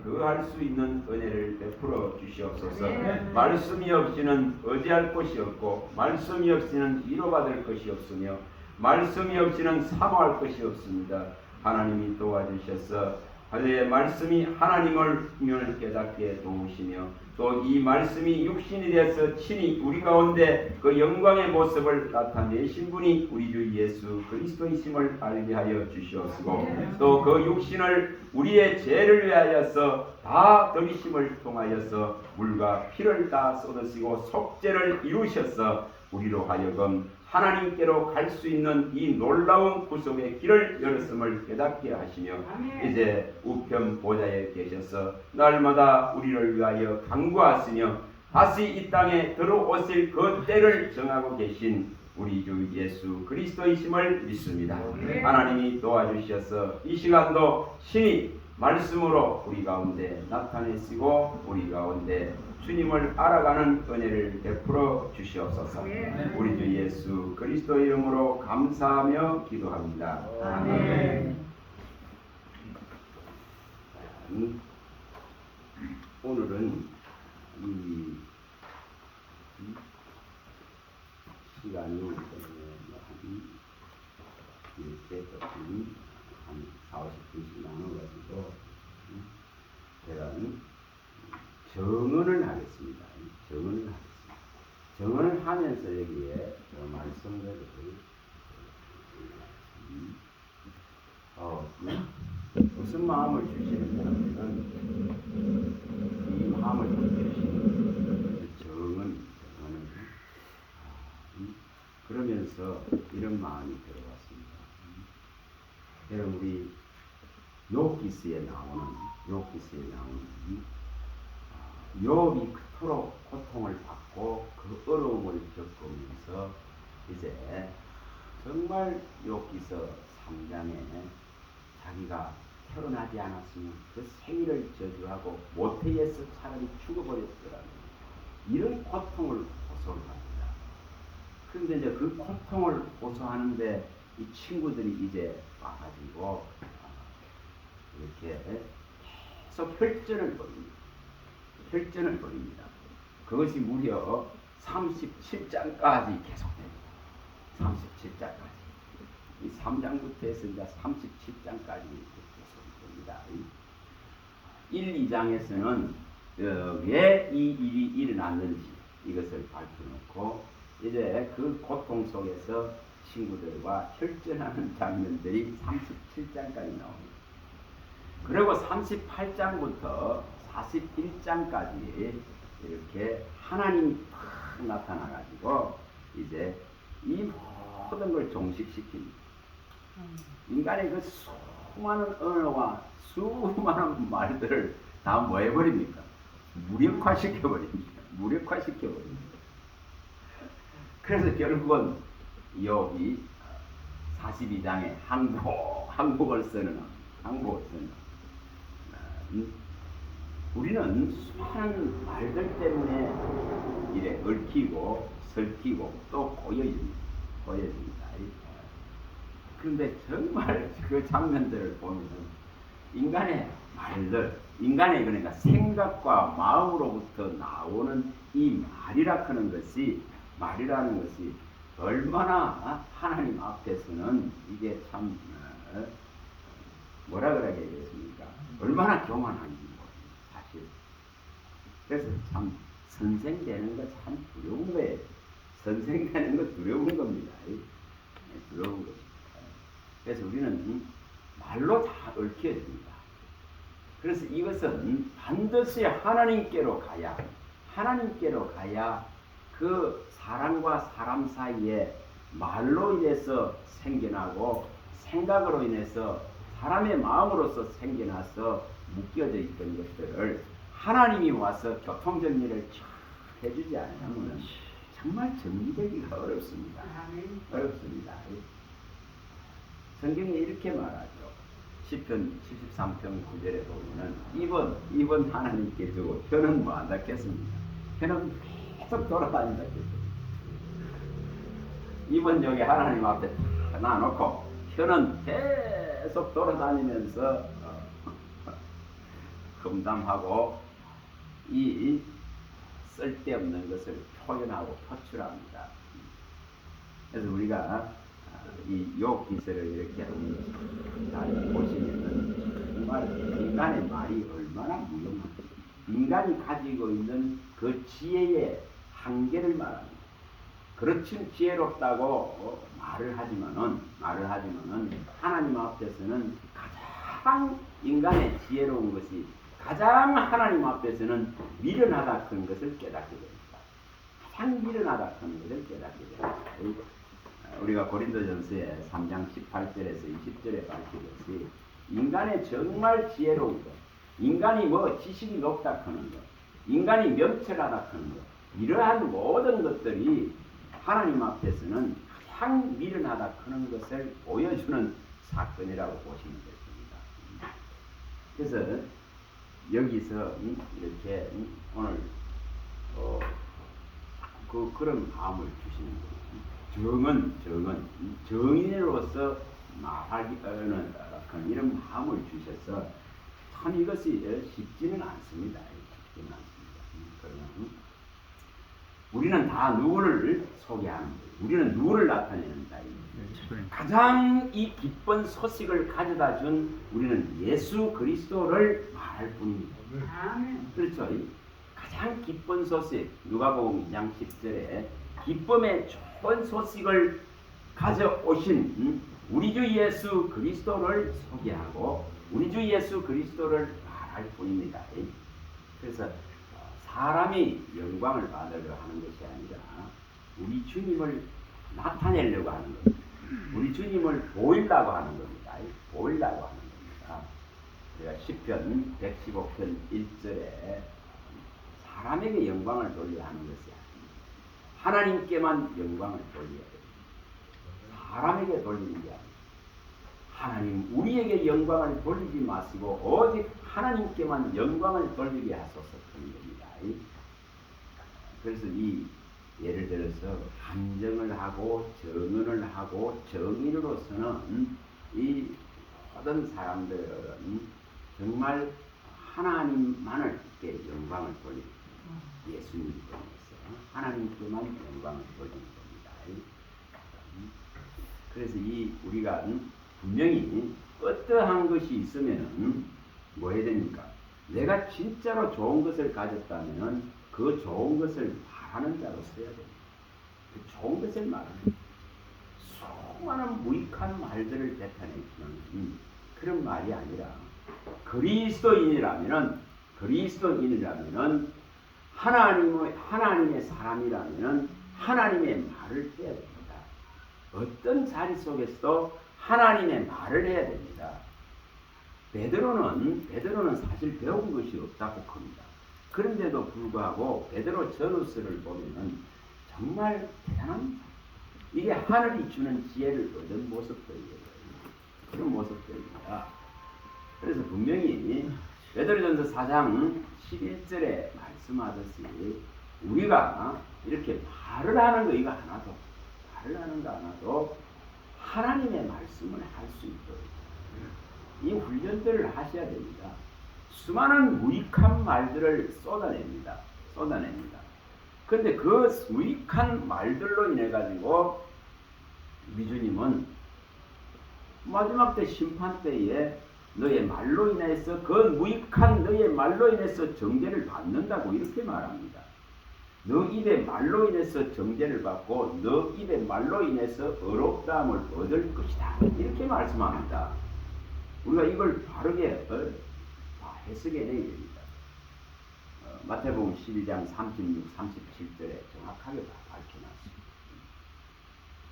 거할 수 있는 은혜를 베풀어 주시옵소서. 말씀이 없이는 의지할 곳이 없고 말씀이 없이는 위로받을 것이 없으며 말씀이 없이는 사모할 것이 없습니다. 하나님이 도와주셔서 하루의 말씀이 하나님을 깨닫게 도우시며 또 이 말씀이 육신이 되어서 친히 우리 가운데 그 영광의 모습을 나타내신 분이 우리 주 예수 그리스도이심을 알게 하여 주시옵시고 또 그 육신을 우리의 죄를 위하여서 다 들이심을 통하여서 물과 피를 다 쏟으시고 속죄를 이루셔서 우리로 하여금 하나님께로 갈 수 있는 이 놀라운 구속의 길을 열었음을 깨닫게 하시며 이제 우편 보좌에 계셔서 날마다 우리를 위하여 간구하시며 다시 이 땅에 들어오실 그 때를 정하고 계신 우리 주 예수 그리스도이심을 믿습니다. 하나님이 도와주셔서 이 시간도 신이 말씀으로 우리 가운데 나타내시고 우리 가운데 주님을 알아가는 은혜를 베풀어 주시옵소서. 우리 주 예수 그리스도 이름으로 감사하며 기도합니다. 아멘. 오늘은 이 시간이 이렇게 한 40분씩 나눠가지고 대단히 정언을 하겠습니다. 정언을 하면서 여기에 말씀대로 무슨 마음을 주시느냐면 이 마음을 주시는 정언을 그러면서 이런 마음이 들어왔습니다. 여러분 우리 욥기서에 나오는 욥이 그토록 고통을 받고 그 어려움을 겪으면서 이제 정말 욥기서 3장에 자기가 태어나지 않았으면 그 생일을 저주하고 모태에서 차라리 죽어버렸더라는 이런 고통을 호소합니다. 그런데 이제 그 고통을 호소하는데 이 친구들이 이제 와가지고 이렇게 계속 혈전을 벌입니다. 그것이 무려 37장까지 계속됩니다. 37장까지. 이 3장부터 해서 이제 37장까지 계속됩니다. 1, 2장에서는 왜 이 일이 일어났는지 이것을 밝혀놓고 이제 그 고통 속에서 친구들과 혈전하는 장면들이 37장까지 나옵니다. 그리고 38장부터 41장까지 이렇게 하나님이 탁 나타나가지고 이제 이 모든 걸 종식시킵니다. 인간의 그 수많은 언어와 수많은 말들을 다 뭐 해버립니까? 무력화시켜버립니다. 그래서 결국은 욥이 42장에 항복을 쓰는 우리는 수많은 말들 때문에 이래 얽히고 설키고 또 고여집니다. 그런데 정말 그 장면들을 보면 인간의 말들, 인간의 그러니까 생각과 마음으로부터 나오는 이 말이라는 것이 얼마나 하나님 앞에서는 이게 참 뭐라 그래야겠습니까? 얼마나 교만한지 사실. 그래서 참 선생되는 거 참 두려운 거예요. 선생되는 거 두려운 겁니다. 두려운 겁니다. 그래서 우리는 말로 다 얽혀집니다. 그래서 이것은 반드시 하나님께로 가야 그 사람과 사람 사이에 말로 인해서 생겨나고 생각으로 인해서 사람의 마음으로서 생겨나서 묶여져 있던 것들을 하나님이 와서 교통정리를 쫙 해주지 않으면 정말 정리되기가 어렵습니다. 어렵습니다. 성경에 이렇게 말하죠. 시편 73편 9절에 보면은 입은 하나님께 주고 혀는 뭐 안 닿겠습니까? 혀는 계속 돌아다닌다 했습니다. 입은 여기 하나님 앞에 다 놔놓고 혀는 계속 돌아다니면서 금담하고 이 쓸데없는 것을 표현하고 표출합니다. 그래서 우리가 이 욥 기세를 이렇게 잘 보시면은 정말 인간의 말이 얼마나 무용합니까? 인간이 가지고 있는 그 지혜의 한계를 말합니다. 그렇지 지혜롭다고 말을 하지만은 하나님 앞에서는 가장 인간의 지혜로운 것이 가장 하나님 앞에서는 미련하다 그런 것을 깨닫게 됩니다. 가장 미련하다 그런 것을 깨닫게 됩니다. 우리가 고린도전서의 3장 18절에서 20절에 밝히듯이 인간의 정말 지혜로운 것, 인간이 뭐 지식이 높다 하는 것, 인간이 명철하다 하는 것, 이러한 모든 것들이 하나님 앞에서는 가장 미련하다 하는 것을 보여주는 사건이라고 보시면 됩니다. 그래서 여기서 이렇게 오늘 그런 마음을 주시는 거예요. 정인으로서 말하기는 이런 마음을 주셔서 참 이것이 쉽지는 않습니다. 그러면 우리는 다 누구를 소개하는 거예요. 우리는 누구를 나타내는 자입니다. 가장 이 기쁜 소식을 가져다 준 우리는 예수 그리스도를 말할 뿐입니다. 그렇죠? 가장 기쁜 소식, 누가복음 2장 10절에 기쁨의 좋은 소식을 가져오신 우리 주 예수 그리스도를 소개하고 우리 주 예수 그리스도를 말할 뿐입니다. 그래서 사람이 영광을 받으려 하는 것이 아니라 우리 주님을 나타내려고 하는 겁니다. 우리 주님을 보이려고 하는 겁니다. 보이려고 하는 겁니다. 우리가 시편 115편 1절에 사람에게 영광을 돌려야 하는 것이 아닙니다. 하나님께만 영광을 돌려야 됩니다. 사람에게 돌리는 게 아닙니다. 하나님 우리에게 영광을 돌리지 마시고 오직 하나님께만 영광을 돌리게 하소서 그런 겁니다. 그래서 이 예를 들어서 한정을 하고 정언을 하고 정인으로서는 이 모든 사람들은 정말 하나님만을 영광을 돌리는 예수님을 통해서 하나님께만 영광을 돌리는 겁니다. 그래서 이 우리가 분명히 어떠한 것이 있으면은 뭐 해야 됩니까? 내가 진짜로 좋은 것을 가졌다면은 그 좋은 것을 말하는 자로 써야 됩니다. 그 좋은 것을 말하는 수많은 무익한 말들을 뱉어내지만 그런 말이 아니라 그리스도인이라면은 하나님의 사람이라면은 하나님의 말을 해야 됩니다. 어떤 자리 속에서도 하나님의 말을 해야 됩니다. 베드로는 사실 배운 것이 없다고 합니다. 그런데도 불구하고 베드로 전후서를 보면은 정말 대단합니다. 이게 하늘이 주는 지혜를 얻은 모습들이에요. 그런 모습들입니다. 그래서 분명히 베드로전서 4장 11절에 말씀하듯이 우리가 이렇게 말을 하는 거 이거 하나도 하나님의 말씀을 할 수 있도록 이 훈련들을 하셔야 됩니다. 수많은 무익한 말들을 쏟아냅니다. 그런데 그 무익한 말들로 인해 가지고 우리 주님은 마지막 때 심판 때에 너의 말로 인해서 그 무익한 너의 말로 인해서 정죄를 받는다고 이렇게 말합니다. 너 입의 말로 인해서 정죄를 받고 너 입의 말로 인해서 의롭다함을 얻을 것이다. 이렇게 말씀합니다. 우리가 이걸 바르게 해석해내야 됩니다. 마태복음 12장 36, 37절에 정확하게 밝혀놨습니다.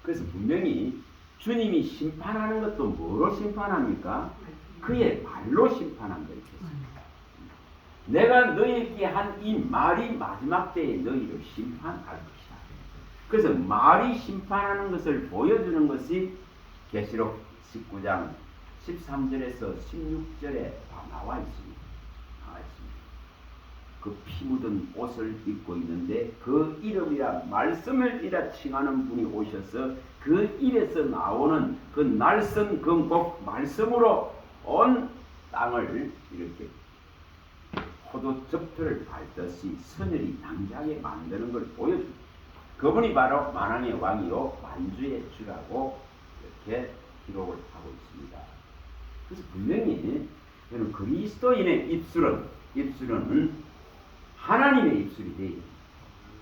그래서 분명히 주님이 심판하는 것도 뭐로 심판합니까? 그의 말로 심판한다 이렇게 했습니다. 내가 너에게 한 이 말이 마지막 때에 너희를 심판할 것이다. 그래서 말이 심판하는 것을 보여주는 것이 계시록 19장 13절에서 16절에 다 나와 있습니다. 그 피 묻은 옷을 입고 있는데 그 이름이라 말씀을 이라 칭하는 분이 오셔서 그 입에서 나오는 그 날선 금곡 말씀으로 온 땅을 이렇게 포도 접트를 밟듯이 선율이 낭자하게 만드는 걸 보여줍니다. 그분이 바로 만왕의 왕이요 만주의 주라고 이렇게 기록을 하고 있습니다. 그래서 분명히 저는 그리스도인의 입술은 하나님의 입술이 돼야 됩니다.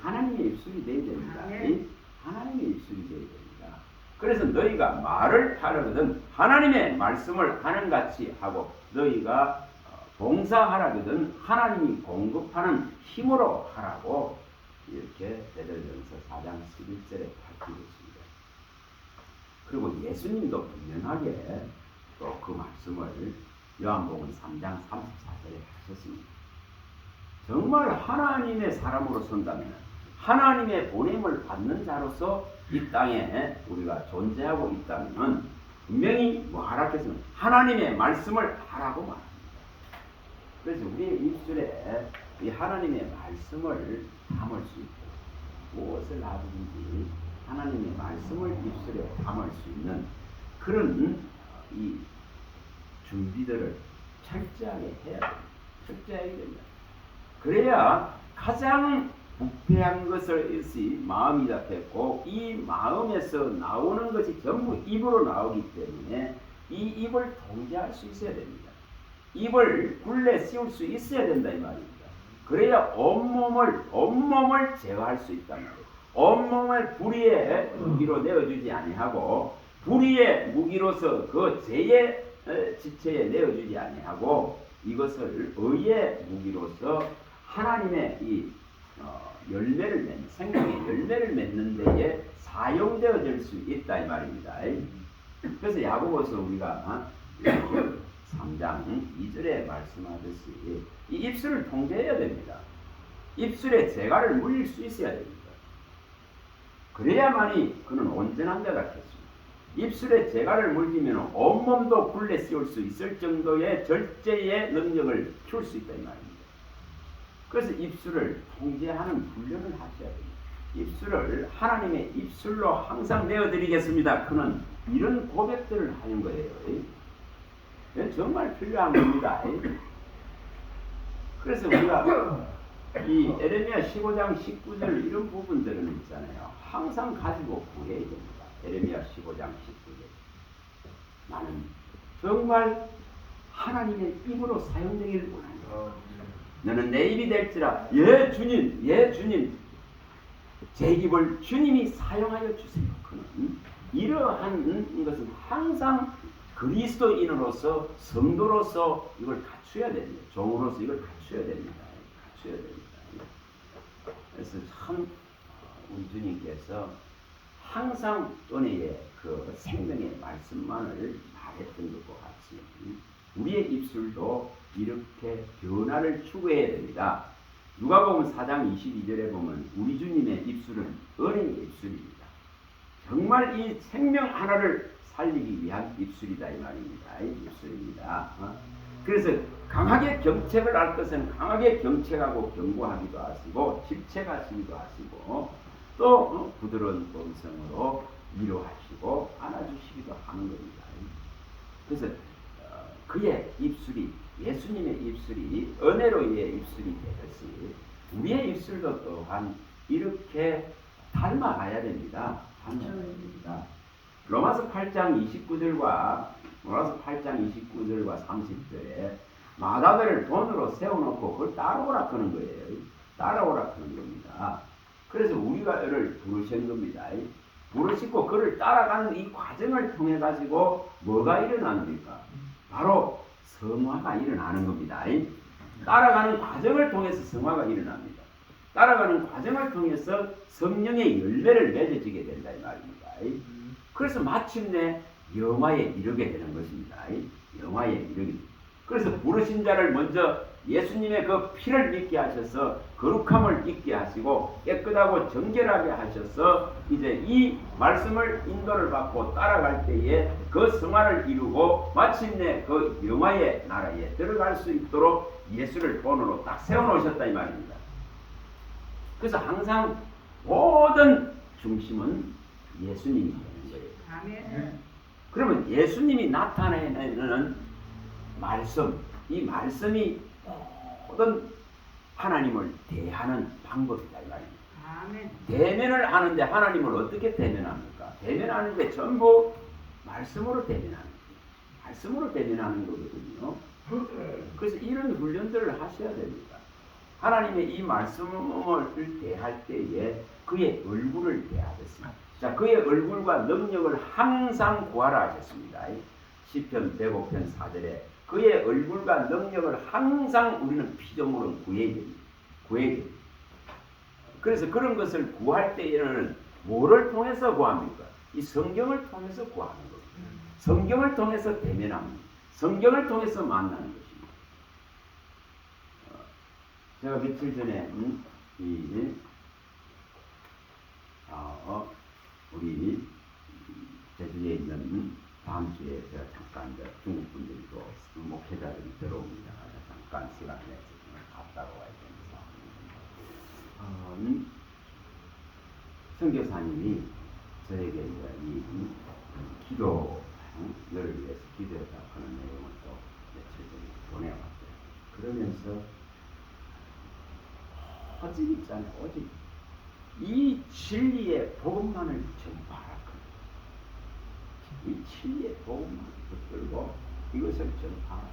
하나님의 입술이 돼야 됩니다. 하나님의 입술이 돼야 됩니다. 그래서 너희가 말을 하려거든 하나님의 말씀을 하는 같이 하고 너희가 봉사하라거든 하나님이 공급하는 힘으로 하라고 이렇게 베드로전서 4장 11절에 밝히고 있습니다. 그리고 예수님도 분명하게 또 그 말씀을 요한복음 3장 34절에 하셨습니다. 정말 하나님의 사람으로 선다면 하나님의 보냄을 받는 자로서 이 땅에 우리가 존재하고 있다면 분명히 뭐 하라겠습니까? 하나님의 말씀을 하라고 말합니다. 그래서 우리의 입술에 이 하나님의 말씀을 담을 수 있고 무엇을 하든지 하나님의 말씀을 입술에 담을 수 있는 그런 이 준비들을 철저하게 해야 됩니다. 철저하게 됩니다. 그래야 가장 부패한 것을 일시 마음이 잡혔고 이 마음에서 나오는 것이 전부 입으로 나오기 때문에 이 입을 통제할 수 있어야 됩니다. 입을 굴레 씌울 수 있어야 된다 이 말입니다. 그래야 온몸을 제어할 수 있단 말이에요. 온몸을 불의의 무기로 내어주지 아니하고 불의의 무기로서 그 죄의 지체에 내어주지 아니하고 이것을 의의 무기로서 하나님의 이 열매를 맺는 생명의 열매를 맺는 데에 사용되어질 수 있다 이 말입니다. 그래서 야고보서 우리가 3장 2절에 말씀하듯이 이 입술을 통제해야 됩니다. 입술에 재갈을 물릴 수 있어야 됩니다. 그래야만이 그는 온전한 자가 되겠습니다. 입술에 재갈을 물리면 온몸도 굴레 씌울 수 있을 정도의 절제의 능력을 키울 수 있다 이 말입니다. 그래서 입술을 통제하는 훈련을 하셔야 됩니다. 입술을 하나님의 입술로 항상 내어드리겠습니다. 그는 이런 고백들을 하는 거예요. 정말 필요한 겁니다. 그래서 우리가 이 에레미야 15장 19절 이런 부분들은 있잖아요. 항상 가지고 구해야 됩니다. 에레미야 15장 19절 나는 정말 하나님의 입으로 사용되기를 원합니다. 너는 내 입이 될지라 예 주님 제 입을 주님이 사용하여 주세요. 그는 이러한 것은 항상 그리스도인으로서 성도로서 이걸 갖춰야 됩니다. 종으로서 이걸 갖춰야 됩니다. 그래서 참 우리 주님께서 항상 은혜의 그 생명의 말씀만을 말했던 것과 같이 우리의 입술도 이렇게 변화를 추구해야 됩니다. 누가복음 4장 22절에 보면 우리 주님의 입술은 은혜의 입술입니다. 정말 이 생명 하나를 살리기 위한 입술이다 이 말입니다. 입술입니다. 그래서 강하게 경책을 할 것은 강하게 경책하고 경고하기도 하시고 질책하시기도 하시고 또 부드러운 음성으로 위로하시고 안아주시기도 하는 겁니다. 그래서 그의 입술이 예수님의 입술이 은혜로의 입술이 되듯이 우리의 입술도 또한 이렇게 닮아가야 됩니다. 로마서 8장 29절과 30절에 마다들을 돈으로 세워놓고 그걸 따라오라 하는 거예요. 따라오라 하는 겁니다. 그래서 우리가 그를 부르신 겁니다. 부르시고 그를 따라가는 이 과정을 통해 가지고 뭐가 일어납니까? 바로 성화가 일어나는 겁니다. 따라가는 과정을 통해서 성화가 일어납니다. 따라가는 과정을 통해서 성령의 열매를 맺어지게 된다 이 말입니다. 그래서 마침내 영화에 이르게 되는 것입니다. 영화에 이르게. 그래서 부르신 자를 먼저 예수님의 그 피를 믿게 하셔서 거룩함을 잊게 하시고 깨끗하고 정결하게 하셔서 이제 이 말씀을 인도를 받고 따라갈 때에 그 성화를 이루고 마침내 그 영화의 나라에 들어갈 수 있도록 예수를 본으로 딱 세워놓으셨다 이 말입니다. 그래서 항상 모든 중심은 예수님이 되는 거예요. 아멘. 그러면 예수님이 나타내는 말씀, 이 말씀이 모든 하나님을 대하는 방법이다 이 말입니다. 아멘. 대면을 하는데 하나님을 어떻게 대면합니까? 대면하는데 전부 말씀으로 대면하는 거예요. 말씀으로 대면하는 거거든요. 그래서 이런 훈련들을 하셔야 됩니다. 하나님의 이 말씀을 대할 때에 그의 얼굴을 대하겠습니다. 자, 그의 얼굴과 능력을 항상 구하라 하셨습니다. 시편 105편 4절에 그의 얼굴과 능력을 항상 우리는 피조물은 구해야 됩니다. 구해야 됩니다. 그래서 그런 것을 구할 때에는 뭐를 통해서 구합니까? 이 성경을 통해서 구하는 겁니다. 성경을 통해서 대면합니다. 성경을 통해서 만나는 것입니다. 제가 며칠 전에 우리 제주에 있는 다음 주에 제가 잠깐 중국 분들도 목회자들이 들어옵니다. 잠깐 시간 내서 갔다고 와야 되면서 선교사님이 저에게 이 기도를 위해서 기도했다 하는 내용을 또 며칠 전에 보내왔어요. 그러면서 오직 있잖아요. 오직 이 진리의 복음만을 전파하라. 이 진리의 복음만을 붙들고 이것을 전파하라.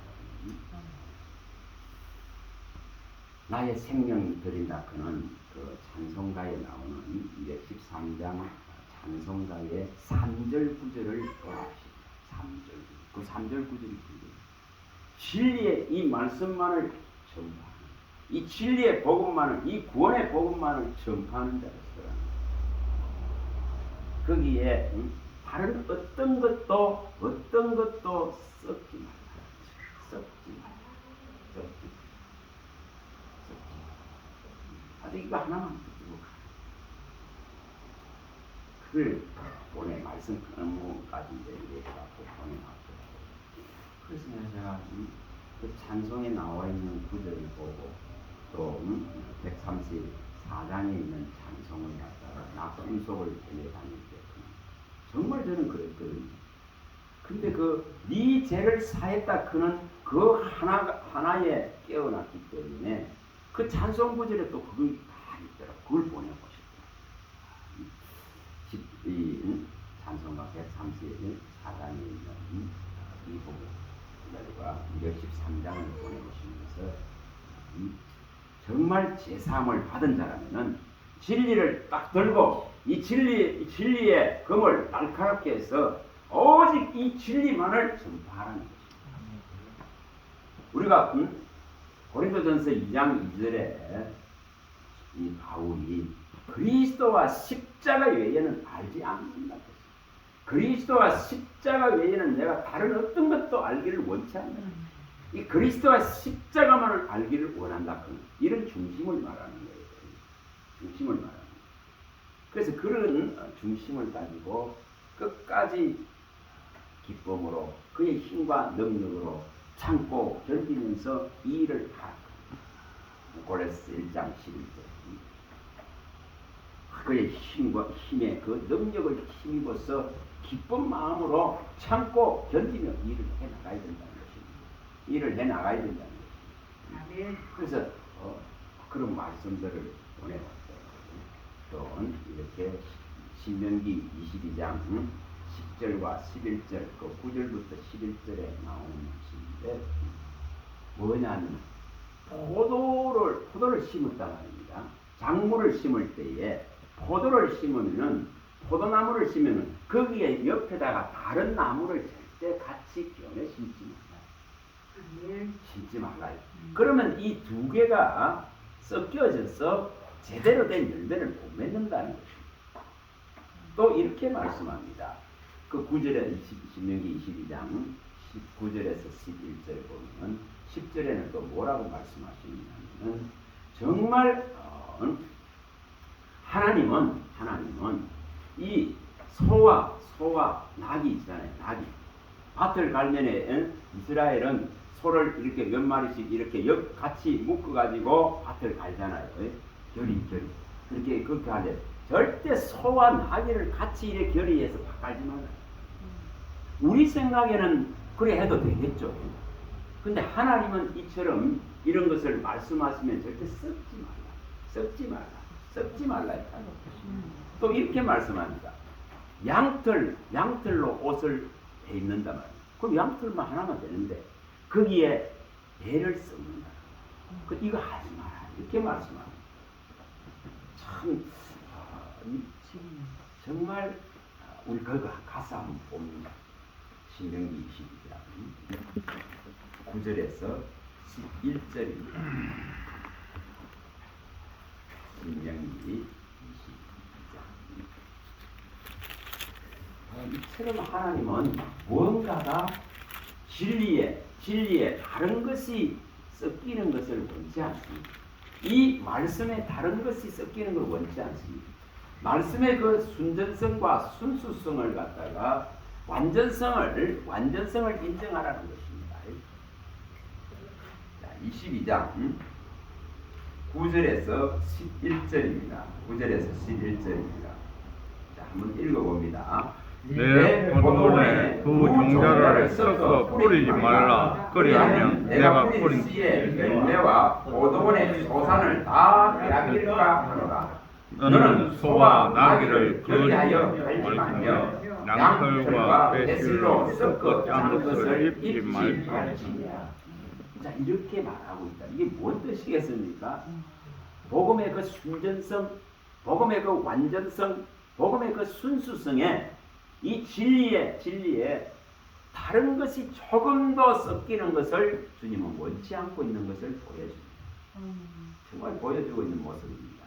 나의 생명이 드린다 그는 그 찬송가에 나오는 213장 찬송가의 3절 9절을 떠나십니다. 3절. 그 3절 9절이 진리의 이 말씀만을 전파하는 이 진리의 복음만을 이 구원의 복음만을 전파하는 자가 있어라. 거기에 다른 어떤 것도 섞지 말라. 섞지 말라. 아직 이거 하나만 붙들고 가. 그걸 보내 말씀 그까지 얘기해갖고 보내놨어요. 그래서 제가 그 찬송에 나와 있는 구절을 보고 또 134장에 있는 찬송을 갖다가 나 꿈속을 내다닐 때 정말 저는 그랬거든요. 근데 네 죄를 사했다 그는 그 하나에 깨어났기 때문에 그 찬송 구절에 또 그걸 다 있더라. 그걸 보내보셨더라. 이 찬송가 134장에 있는 이 부분과 213장을 보내보시면서 정말 제사함을 받은 자라면은 진리를 딱 들고 이 진리의 검을 날카롭게 해서 오직 이 진리만을 전파하라는 것입니다. 우리가 고린도전서 2장 2절에 이 바울이 그리스도와 십자가 외에는 알지 않는다. 그리스도와 십자가 외에는 내가 다른 어떤 것도 알기를 원치 않는다. 이 그리스도와 십자가만을 알기를 원한다. 이런 중심을 말하는 거예요. 중심을 말하는 거예요. 그래서 그런 중심을 가지고 끝까지 기쁨으로 그의 힘과 능력으로 참고 견디면서 이 일을 하라. 고레스 1장 11절. 그의 힘에 그 능력을 힘입어서 기쁜 마음으로 참고 견디며 일을 해나가야 된다는 것입니다. 일을 해나가야 된다는 것입니다. 그래서 그런 말씀들을 보내왔어요. 또 이렇게 신명기 22장 10절과 11절 그 9절부터 11절에 나오는 말씀인데 뭐냐면 포도를 심었단 말입니다. 작물을 심을 때에 포도를 심으면은 포도나무를 심으면 거기에 옆에다가 다른 나무를 절대 같이 끼얹어 심지 말아요. 심지 말아요. 그러면 이 두 개가 섞여져서 제대로 된 열매를 못 맺는다는 것입니다. 또 이렇게 말씀합니다. 그 9절에 신명기 22장 19절에서 11절 보면 10절에는 또 뭐라고 말씀하시냐면 정말 하나님은 이 소와 낙이 있잖아요. 낙이 밭을 갈면에 이스라엘은 소를 이렇게 몇 마리씩 이렇게 같이 묶어가지고 밭을 갈잖아요. 결이 그렇게 하는데 절대 소와 나귀를 같이 이렇게 결의해서 갈지 말아요. 우리 생각에는 그래 해도 되겠죠. 근데 하나님은 이처럼 이런 것을 말씀하시면 절대 썩지 말라 했다. 또 이렇게 말씀합니다. 양털로 옷을 해 입는단 말이에요. 그럼 양털만 하나만 되는데 거기에 배를 썩는다. 이거 하지 마라. 이렇게 말씀합니다. 참 정말 우리 그거 가서 한번 봅니다. 신명기 22장 9절에서 11절입니다. 신명기 22장. 이처럼 하나님은 무언가가 진리에 다른 것이 섞이는 것을 원치 않습니다. 이 말씀에 다른 것이 섞이는 걸 원치 않습니다. 말씀의 그 순전성과 순수성을 갖다가 완전성을 인정하라는 것입니다. 자, 22장 9절에서 11절입니다. 9절에서 11절입니다. 자, 한번 읽어봅니다. 내 포도원에 두 종자를 섞어 뿌리지 말라. 그리하면 내가 뿌린 씨의 열매와 포도원의 소산을 다 빼앗길까 하노라. 너는 소와 나귀를 거리하여 갈지 말며 양털과 배실로 섞어 짠 것을 입지 말지니라. 자, 이렇게 말하고 있다. 이게 뭔 뜻이겠습니까? 복음의 그 순전성, 복음의 그 완전성, 복음의 그 순수성에 이 진리에 다른 것이 조금 더 섞이는 것을 주님은 원치 않고 있는 것을 보여줍니다. 정말 보여주고 있는 모습입니다.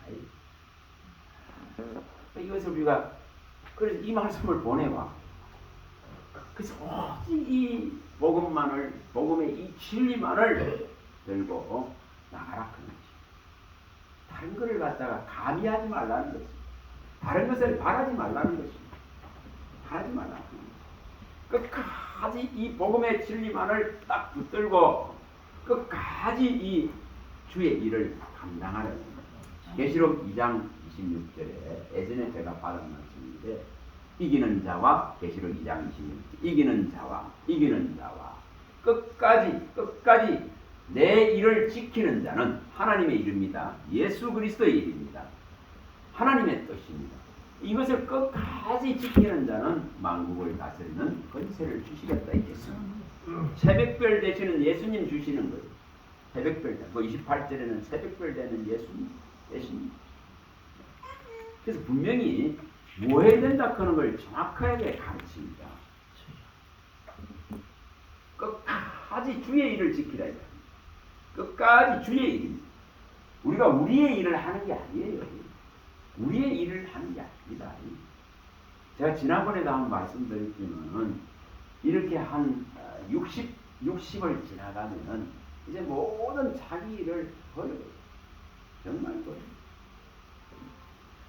이것을 우리가 그래서 이 말씀을 보내와. 그래서 오직 이 복음의 이 진리만을 들고 나가라 그런 것이. 다른 것을 갖다가 가미하지 말라는 것이. 다른 것을 바라지 말라는 것이. 바라지 말라는 것이. 끝까지 이 복음의 진리만을 딱 붙들고 끝까지 이 주의 일을 감당하는 거예요. 계시록 2장 26절에 예전에 제가 받은 말씀인데 이기는 자와 계시록 2장 26절 이기는 자와 끝까지 내 일을 지키는 자는 하나님의 일입니다. 예수 그리스도의 일입니다. 하나님의 뜻입니다. 이것을 끝까지 지키는 자는 만국을 다스리는 권세를 주시겠다 했겠습니다. 새벽별 되시는 예수님 주시는 거예요. 새벽별, 그 28절에는 새벽별 되는 예수님. 그래서 분명히 뭐 해야 된다 하는 걸 정확하게 가르칩니다. 끝까지 주의 일을 지키라. 끝까지 주의 일입니다. 우리가 우리의 일을 하는 게 아니에요. 우리의 일을 하는 게 아닙니다. 제가 지난번에도 한번 말씀드렸지만은 이렇게 한 60을 지나가면은 이제 모든 자기 일을 버려요.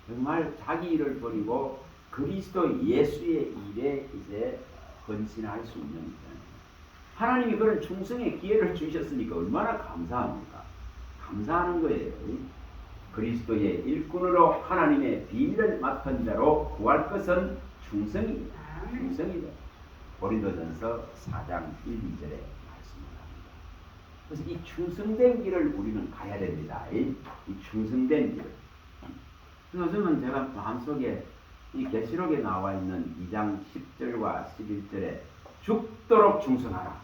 정말 자기 일을 버리고 그리스도 예수의 일에 이제 헌신할 수 있는 거예요. 하나님이 그런 충성의 기회를 주셨으니까 얼마나 감사합니까? 감사하는 거예요. 그리스도의 일꾼으로 하나님의 비밀을 맡은 자로 구할 것은 충성입니다. 고린도전서 4장 1, 2절에 그래서 이 충성된 길을 우리는 가야 됩니다. 이 충성된 길. 요즘은 제가 마음속에 이 계시록에 나와 있는 2장 10절과 11절에 죽도록 충성하라.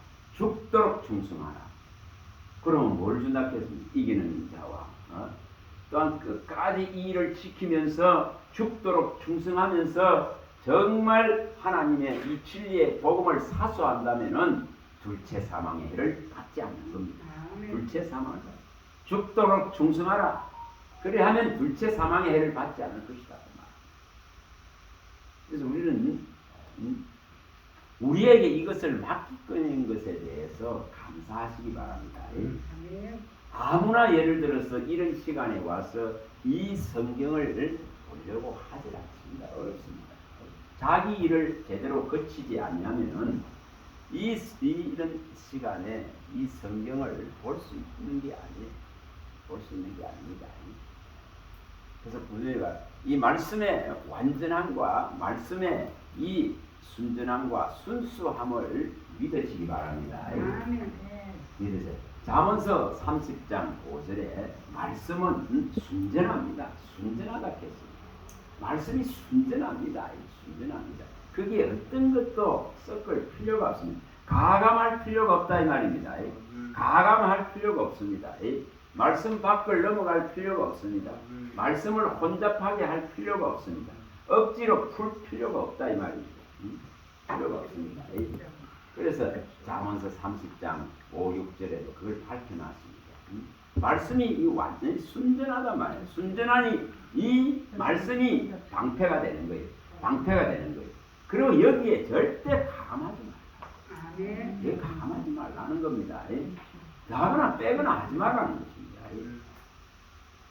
그러면 뭘 준다 했습니까? 이기는 자와 또한 끝까지 이 일을 지키면서 죽도록 충성하면서 정말 하나님의 이 진리의 복음을 사수한다면은 둘째 사망의 해를 받지 않는 겁니다. 둘째 사망을 죽도록 충성하라. 그래 하면 둘째 사망의 해를 받지 않을 것이다. 그래서 우리는 우리에게 이것을 맡기는 것에 대해서 감사하시기 바랍니다. 아무나 예를 들어서 이런 시간에 와서 이 성경을 보려고 하지 않습니다. 어렵습니다. 자기 일을 제대로 거치지 않으면은 이런 시간에 이 성경을 볼 수 있는 게 아니에요. 그래서 우리가 이 말씀의 완전함과 말씀의 이 순전함과 순수함을 믿으시기 바랍니다. 믿으세요. 잠언서 30장 5절에 말씀은 순전합니다. 순전하다 했습니다. 말씀이 순전합니다. 순전합니다. 그게 어떤 것도 섞을 필요가 없습니다. 가감할 필요가 없다 이 말입니다. 가감할 필요가 없습니다. 말씀 밖을 넘어갈 필요가 없습니다. 말씀을 혼잡하게 할 필요가 없습니다. 억지로 풀 필요가 없다 이 말입니다. 필요가 없습니다. 그래서 잠언서 30장 5, 6절에도 그걸 밝혀놨습니다. 말씀이 완전히 순전하다 말이에요. 순전하니 이 말씀이 방패가 되는 거예요. 방패가 되는 거예요. 그리고 여기에 절대 가감하지 말라. 여기 가감하지 말라는 겁니다. 더하거나 빼거나 하지 말라는 것입니다.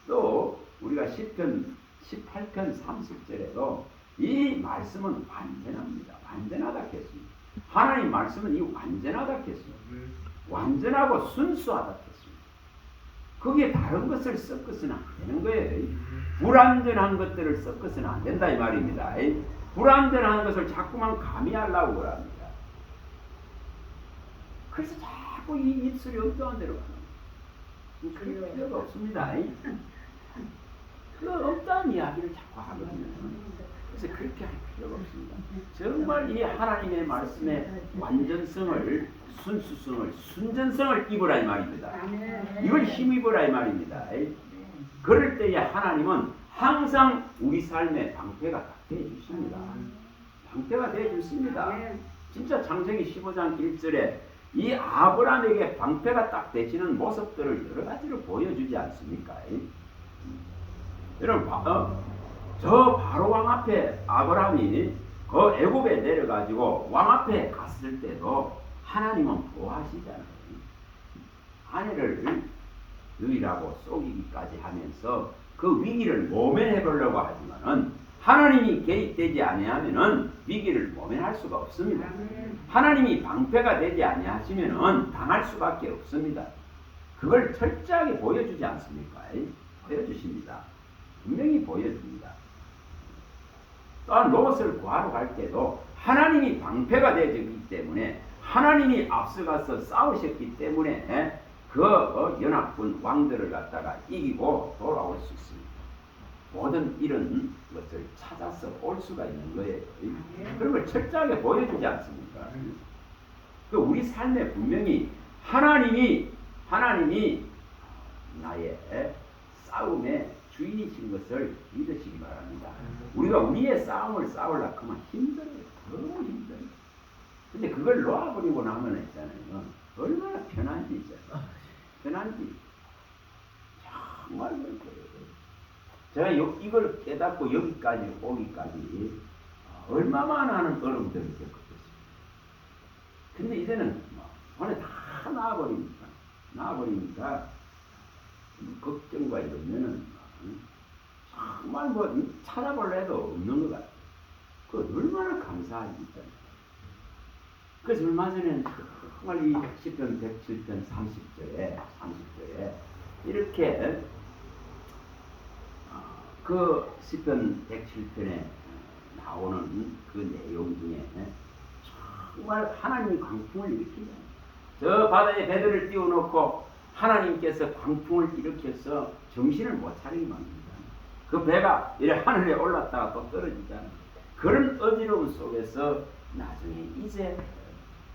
또 우리가 시편 18편 30절에도 이 말씀은 완전합니다. 완전하다 했습니다. 하나님 말씀은 이 완전하다 했습니다. 완전하고 순수하다 했습니다. 거기에 다른 것을 섞어서는 안 되는 거예요. 불완전한 것들을 섞어서는 안 된다 이 말입니다. 불완전한 것을 자꾸만 가미하려고 합니다. 그래서 자꾸 이 입술이 엉뚱한 데로 가는 거예요. 그럴 필요가 없습니다. 그 엉뚱한 이야기를 자꾸 하거든요. 그래서 그렇게 할 필요가 없습니다. 정말 이 하나님의 말씀의 완전성을, 순수성을, 순전성을 입으라 이 말입니다. 이걸 힘입으라 이 말입니다. 그럴 때에 하나님은 항상 우리 삶의 방패가 되어 주십니다. 방패가 되어 주십니다. 진짜 창세기 15장 1절에 이 아브라함에게 방패가 딱 되시는 모습들을 여러 가지로 보여주지 않습니까? 여러분, 저 바로 왕 앞에 아브라함이 그 애굽에 내려가지고 왕 앞에 갔을 때도 하나님은 보호하시잖아요. 아내를 유일하고 속이기까지 하면서 그 위기를 모면해 보려고 하지만은 하나님이 개입되지 아니하면은 위기를 모면할 수가 없습니다. 하나님이 방패가 되지 아니하시면은 당할 수밖에 없습니다. 그걸 철저하게 보여주지 않습니까? 보여주십니다. 분명히 보여줍니다. 또한 롯을 구하러 갈 때도 하나님이 방패가 되었기 때문에 하나님이 앞서가서 싸우셨기 때문에 그 연합군 왕들을 갖다가 이기고 돌아올 수 있습니다. 모든 이런 것을 찾아서 올 수가 있는 거예요. 그런 걸 철저하게 보여주지 않습니까? 우리 삶에 분명히 하나님이 나의 싸움의 주인이신 것을 믿으시기 바랍니다. 우리가 우리의 싸움을 싸우려고 하면 힘들어요. 너무 힘들어요. 근데 그걸 놓아버리고 나면 있잖아요. 얼마나 편한지 있잖아요. 편한지. 정말 그렇거든요. 제가 이걸 깨닫고 여기까지 오기까지 얼마만 하는 어려움들을 겪었겠습니다. 근데 이제는 손에 다 나와버리니까 걱정과 이러면은 정말 찾아볼래 해도 없는 것 같아요. 그 얼마나 감사합니까? 그래서 얼마 전에 정말 이 시편 107편 30절에 이렇게 그 시편 107편에 나오는 그 내용 중에 정말 하나님이 광풍을 일으키잖아요. 저 바다에 배들을 띄워놓고 하나님께서 광풍을 일으켜서 정신을 못 차리게 만듭니다. 그 배가 이렇게 하늘에 올랐다가 또 떨어지잖아요. 그런 어지러움 속에서 나중에 이제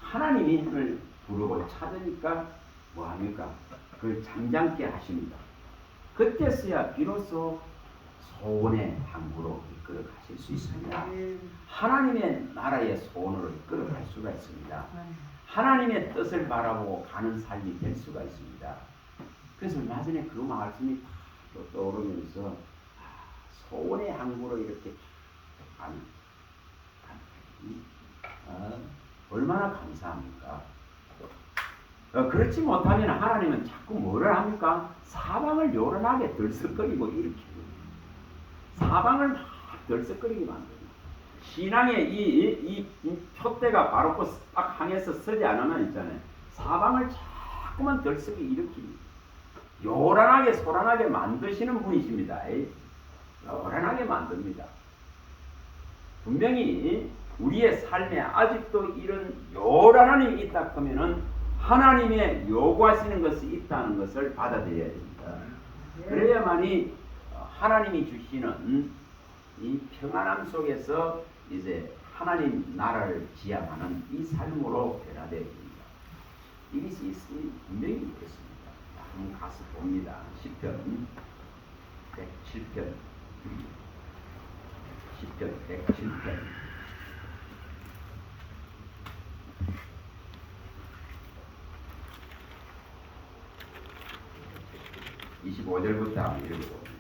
하나님이 힘을 부르고 찾으니까 뭐합니까? 그걸 잠잠게 하십니다. 그때서야 비로소 소원의 항구로 이끌어 가실 수 있습니다. 하나님의 나라의 소원으로 이끌어 갈 수가 있습니다. 하나님의 뜻을 바라보고 가는 삶이 될 수가 있습니다. 그래서 얼마 전에 그 말씀이 또 떠오르면서 소원의 항구로 이렇게 가는 얼마나 감사합니까? 그렇지 못하면 하나님은 자꾸 뭐를 합니까? 사방을 요란하게 들썩거리고 일으키고 사방을 막 들썩거리게 만듭니다. 신앙의 이 표대가 바로 딱 항해서 서지 않으면 있잖아요. 사방을 자꾸만 들썩이 일으킵니다. 요란하게 소란하게 만드시는 분이십니다. 요란하게 만듭니다. 분명히 우리의 삶에 아직도 이런 요란함이 있다 하면은 하나님의 요구하시는 것이 있다는 것을 받아들여야 됩니다. 그래야만이 하나님이 주시는 이 평안함 속에서 이제 하나님 나라를 지향하는 이 삶으로 변화되어야 됩니다. 이것이 분명히 있겠습니다. 한번 가서 봅니다. 시편 107편 107편 25절부터 한번 읽어봅니다.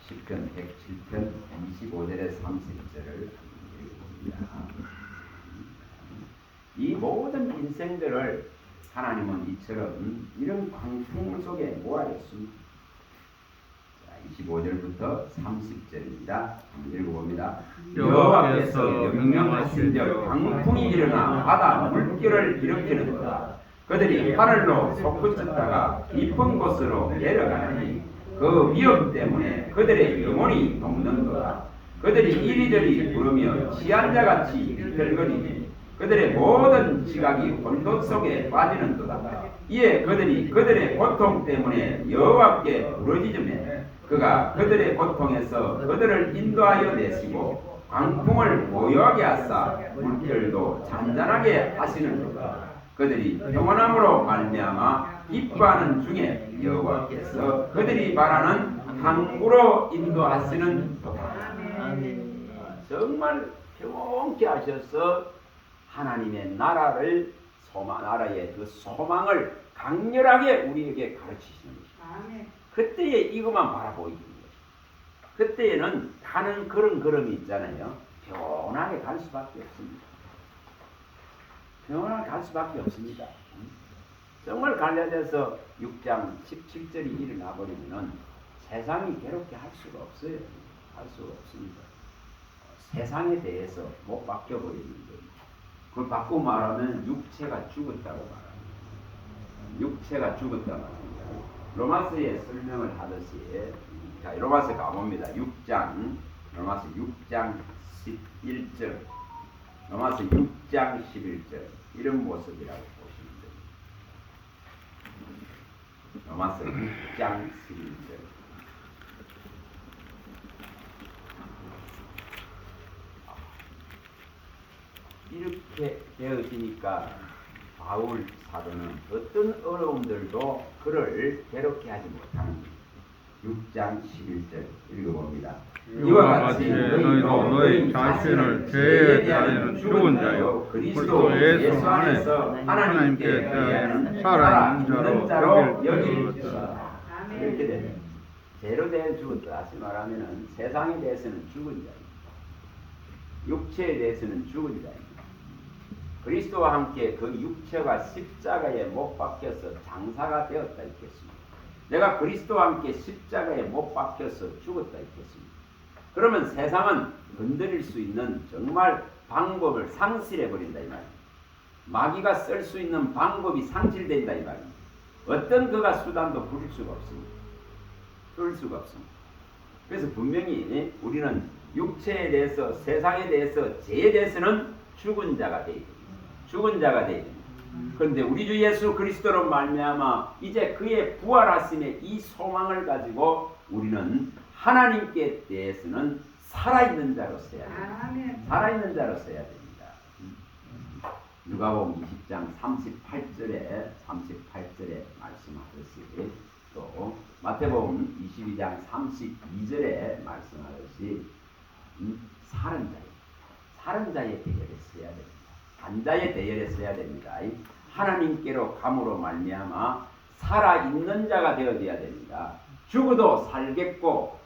시편 107편 25절에 30절을 읽어봅니다. 이 모든 인생들을 하나님은 이처럼 이런 광풍 속에 모아줬습니다. 25절부터 30절입니다. 한번 읽어봅니다. 여호와께서 명령하신대로 광풍이 일어나 바다 물결을 일으키는도다. 그들이 하늘로 솟구쳤다가 깊은 곳으로 내려가니 그 위험 때문에 그들의 영혼이 녹는도다. 그들이 이리저리 부르며 취한 자같이 비틀거리니 그들의 모든 지각이 혼돈 속에 빠지는도다. 이에 그들이 그들의 고통 때문에 여호와께 부르짖으며 그가 그들의 고통에서 그들을 인도하여 내시고 광풍을 고요하게 하사 물결도 잔잔하게 하시는도다. 그들이 평안함으로 말미암아 기뻐하는 중에 여호와께서 그들이 바라는 항구로 인도하시는 도다. 정말 평온케 하셔서 하나님의 나라를 나라의 그 소망을 강렬하게 우리에게 가르치시는 것입니다. 그때에 이것만 바라보이는 것입니다. 그때에는 가는 그런 걸음이 있잖아요. 편하게 갈 수밖에 없습니다. 평안하게 갈 수밖에 없습니다. 정말 갈라디아서 6장 17절이 일어나 버리면은 세상이 괴롭게 할 수가 없어요. 할 수가 없습니다. 세상에 대해서 못 바뀌어 버리는 거예요. 그걸 바꾸고 말하면 육체가 죽었다고 말합니다. 육체가 죽었다고 말합니다. 로마서에 설명을 하듯이 자, 로마서 가봅니다. 6장 로마서 6장 11절 로마서 6장 11절 이런 모습이라고 보시면 됩니다. 로마서 6장 11절 이렇게 되어지니까 바울 사도는 어떤 어려움들도 그를 괴롭게 하지 못하는 6장 11절 읽어봅니다. 이와 같이 너희도 너희 자신을 죄에 대하여는 죽은 자요 그리스도 예수 안에서 하나님께 대하여는 살아있는 자로 여길지어다. 이렇게 되면 죄로 대해 죽었다. 다시 말하면 세상에 대해서는 죽은 자입니다. 육체에 대해서는 죽은 자입니다. 그리스도와 함께 그 육체가 십자가에 못 박혀서 장사가 되었다 있겠습니다. 내가 그리스도와 함께 십자가에 못 박혀서 죽었다 있겠습니다. 그러면 세상은 건드릴 수 있는 정말 방법을 상실해버린다 이 말입니다. 마귀가 쓸 수 있는 방법이 상실된다 이 말입니다. 어떤 그가 수단도 부릴 수가 없습니다. 부릴 수가 없습니다. 그래서 분명히 우리는 육체에 대해서 세상에 대해서 죄에 대해서는 죽은 자가 되어 있습니다. 죽은 자가 되어야 됩니다. 그런데 우리 주 예수 그리스도로 말미암아 이제 그의 부활하심의 이 소망을 가지고 우리는 하나님께 대해서는 살아있는 자로 써야 됩니다. 살아있는 자로 써야 됩니다. 누가복음 20장 38절에 말씀하듯이 또 마태복음 22장 32절에 말씀하듯이 사는 자의 대열에 써야 됩니다. 단자의 대열에 써야 됩니다. 하나님께로 감으로 말미암아 살아있는 자가 되어야 됩니다. 죽어도 살겠고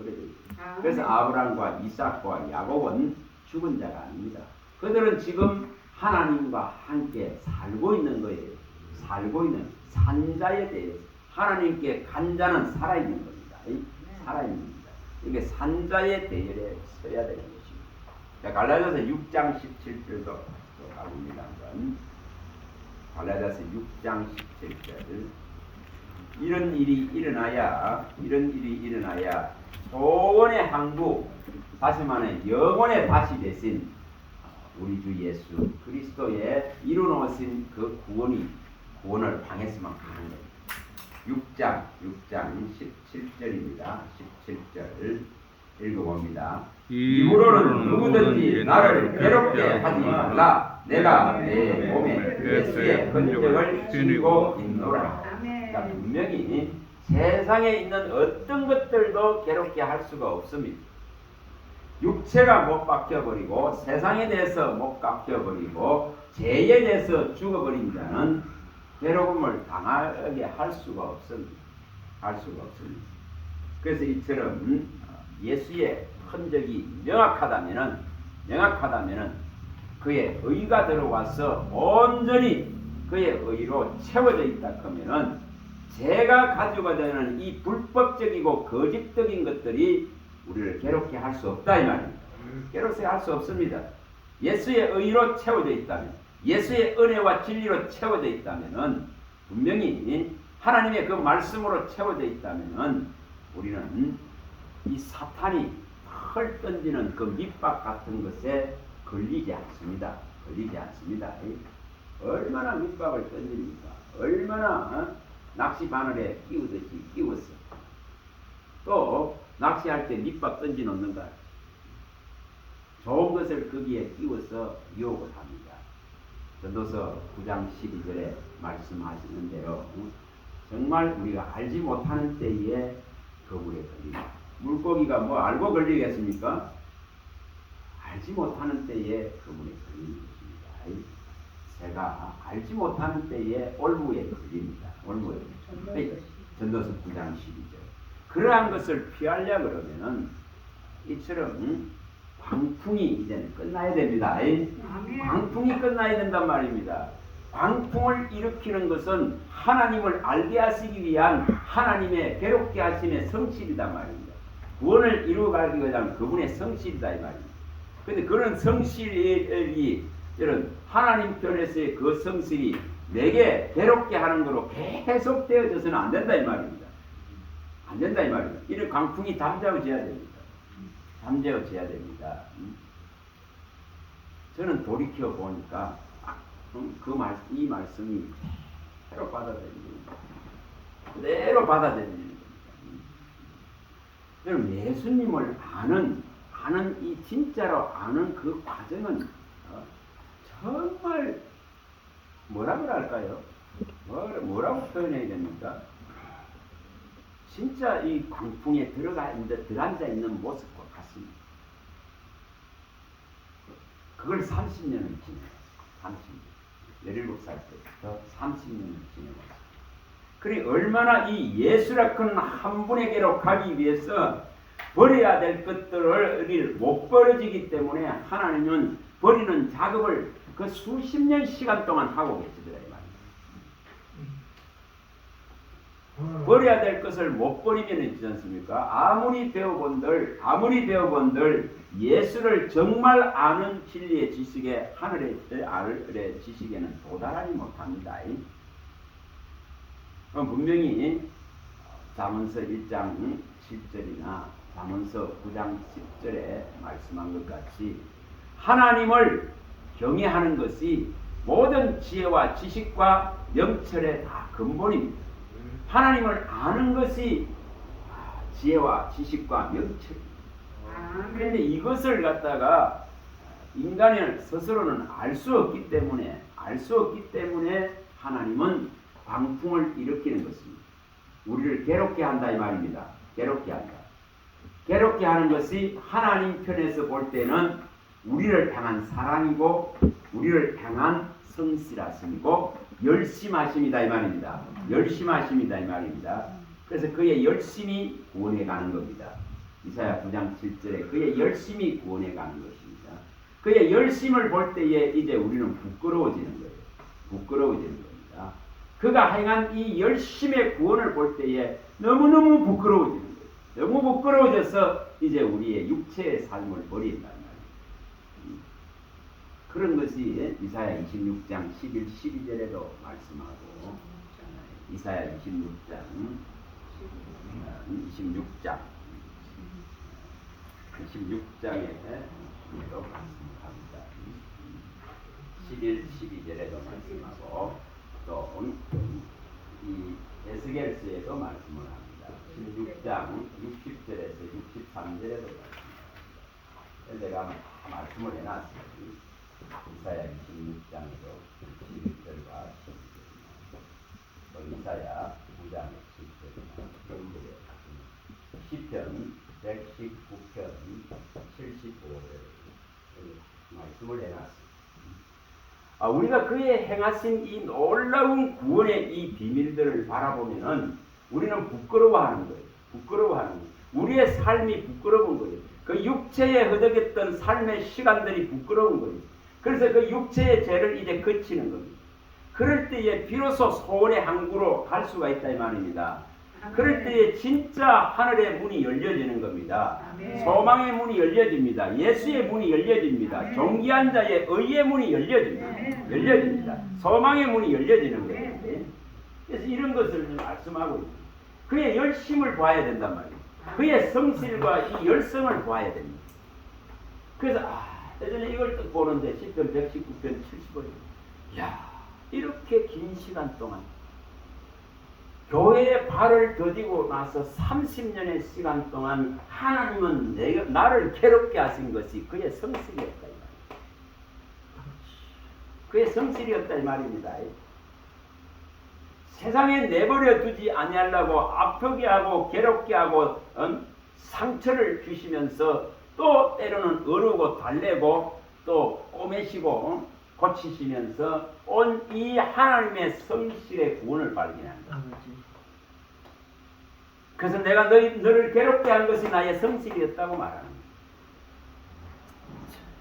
그래서 아브라함과 이삭과 야곱은 죽은 자가 아닙니다. 그들은 지금 하나님과 함께 살고 있는 거예요. 살고 있는 산자에 대해서 하나님께 간 자는 살아있는 겁니다. 살아있는 겁니다. 이게 산자의 대열에 서야 되는 것입니다. 자, 갈라디아서 6장 17절도 가봅니다. 갈라디아서 6장 17절 이런 일이 일어나야 소원의 항구 다시 말해 영혼의 다시 되신 우리 주 예수 그리스도의 이루어놓으신 그 구원이 구원을 방해서만 가는 겁니다. 6장 17절입니다. 17절 읽어봅니다. 이후로는 누구든지 나를 괴롭게 하지 말라. 내가 내 몸에 예수의 흔적을 지니고 있노라. 그러니까 분명히 세상에 있는 어떤 것들도 괴롭게 할 수가 없습니다. 육체가 못 박혀버리고 세상에 대해서 못 박혀버리고 죄에 대해서 죽어버린 자는 괴로움을 당하게 할 수가 없습니다. 할 수가 없습니다. 그래서 이처럼 예수의 흔적이 명확하다면은 그의 의가 들어와서 온전히 그의 의로 채워져 있다 하면은 죄가 가지고 되는 이 불법적이고 거짓적인 것들이 우리를 괴롭게 할 수 없다 이 말입니다. 괴롭게 할 수 없습니다. 예수의 의로 채워져 있다면, 예수의 은혜와 진리로 채워져 있다면은 분명히 하나님의 그 말씀으로 채워져 있다면은 우리는 이 사탄이 헐 던지는 그 밑밥 같은 것에 걸리지 않습니다. 걸리지 않습니다. 얼마나 밑밥을 던집니까? 얼마나 낚시 바늘에 끼우듯이 끼웠어. 또 낚시할 때 밑밥 던지 놓는가? 좋은 것을 거기에 끼워서 유혹을 합니다. 전도서 9장 12절에 말씀하시는 대로 정말 우리가 알지 못하는 때에 거물에 걸립니다. 물고기가 뭐 알고 걸리겠습니까? 알지 못하는 때에 거물에 걸리는 것입니다. 새가 알지 못하는 때에 올무에 걸립니다. 올무에 걸립니다. 전도서 9장 12절. 그러한 것을 피하려 그러면은 이처럼 광풍이 이제는 끝나야 됩니다. 광풍이 끝나야 된단 말입니다. 광풍을 일으키는 것은 하나님을 알게 하시기 위한 하나님의 괴롭게 하심의 성실이단 말입니다. 구원을 이루어가기 위한 그분의 성실이다 이 말입니다. 그런데 그런 성실이 이런 하나님 편에서의 그 성실이 내게 괴롭게 하는 거로 계속 되어져서는 안 된다 이 말입니다. 안 된다 이 말입니다. 이런 광풍이 잠재워져야 됩니다. 잠재워져야 됩니다. 저는 돌이켜 보니까 이 말씀이 그대로 받아들입니다. 그대로 받아들이는 겁니다. 여러분 예수님을 아는 이 진짜로 아는 그 과정은 정말 뭐라고 할까요? 뭐라고 표현해야 됩니까? 진짜 이 광풍에 들어앉아 있는 모습과 같습니다. 그걸 30년을 지내요. 17살 때부터 30년을 지내왔어요. 그래 얼마나 이 예수라 큰 한 분에게로 가기 위해서 버려야 될 것들을 못 버려지기 때문에 하나님은 버리는 작업을 그 수십 년 시간 동안 하고 계시더라 이 말입니다. 버려야 될 것을 못 버리면 있지 않습니까? 아무리 배워본들 예수를 정말 아는 진리의 지식에 하늘의 지식에는 도달하지 못합니다. 분명히 잠언서 1장 7절이나 잠언서 9장 10절에 말씀한 것 같이 하나님을 경외하는 것이 모든 지혜와 지식과 명철의 다 근본입니다. 하나님을 아는 것이 지혜와 지식과 명철입니다. 그런데 이것을 갖다가 인간의 스스로는 알 수 없기 때문에 하나님은 광풍을 일으키는 것입니다. 우리를 괴롭게 한다 이 말입니다. 괴롭게 한다. 괴롭게 하는 것이 하나님 편에서 볼 때는 우리를 향한 사랑이고 우리를 향한 성실하심이고 열심하심이다 이 말입니다. 열심하심이다 이 말입니다. 그래서 그의 열심이 구원해 가는 겁니다. 이사야 9장 7절에 그의 열심이 구원해 가는 것입니다. 그의 열심을 볼 때에 이제 우리는 부끄러워지는 거예요. 부끄러워지는 겁니다. 그가 행한 이 열심의 구원을 볼 때에 너무너무 부끄러워지는 거예요. 너무 부끄러워져서 이제 우리의 육체의 삶을 버린단 말이에요. 그런 것이 이사야 26장 11, 12절에도 말씀하고 이사야 26장에도 말씀합니다. 11, 12절에도 말씀하고 또 이 에스겔서에도 말씀을 합니다. 16장 60절에서 63절에도 말씀합니다. 제가 말씀을 해놨어요. 이사야 26장에도 11절과 12절입니다. 또 이사야 9장 10절이나 10편 119편 75절 말씀을 해놨습니다. 우리가 그의 행하신 이 놀라운 구원의 이 비밀들을 바라보면은 우리는 부끄러워하는 거예요. 부끄러워하는 거예요. 우리의 삶이 부끄러운 거예요. 그 육체에 허덕였던 삶의 시간들이 부끄러운 거예요. 그래서 그 육체의 죄를 이제 거치는 겁니다. 그럴 때에 비로소 소원의 항구로 갈 수가 있다 이 말입니다. 그럴 때에 진짜 하늘의 문이 열려지는 겁니다. 소망의 문이 열려집니다. 예수의 문이 열려집니다. 존귀한 자의 의의 문이 열려집니다. 열려집니다. 소망의 문이 열려지는 거예요. 그래서 이런 것을 말씀하고 있습니다. 그의 열심을 봐야 된단 말이에요. 그의 성실과 이 열성을 봐야 됩니다. 그래서 예전에 이걸 딱 보는데 10편 119편 75편 야 이렇게 긴 시간 동안 교회에 발을 더디고 나서 30년의 시간 동안 하나님은 나를 괴롭게 하신 것이 그의 성실이었다 이 말입니다. 그의 성실이었다 이 말입니다. 세상에 내버려 두지 아니하려고 아프게 하고 괴롭게 하고 상처를 주시면서 또 때로는 어르고 달래고 또 꼬매시고 고치시면서 온 이 하나님의 성실의 구원을 발견한다. 그래서 내가 너를 괴롭게 한 것이 나의 성실이었다고 말하는 거야.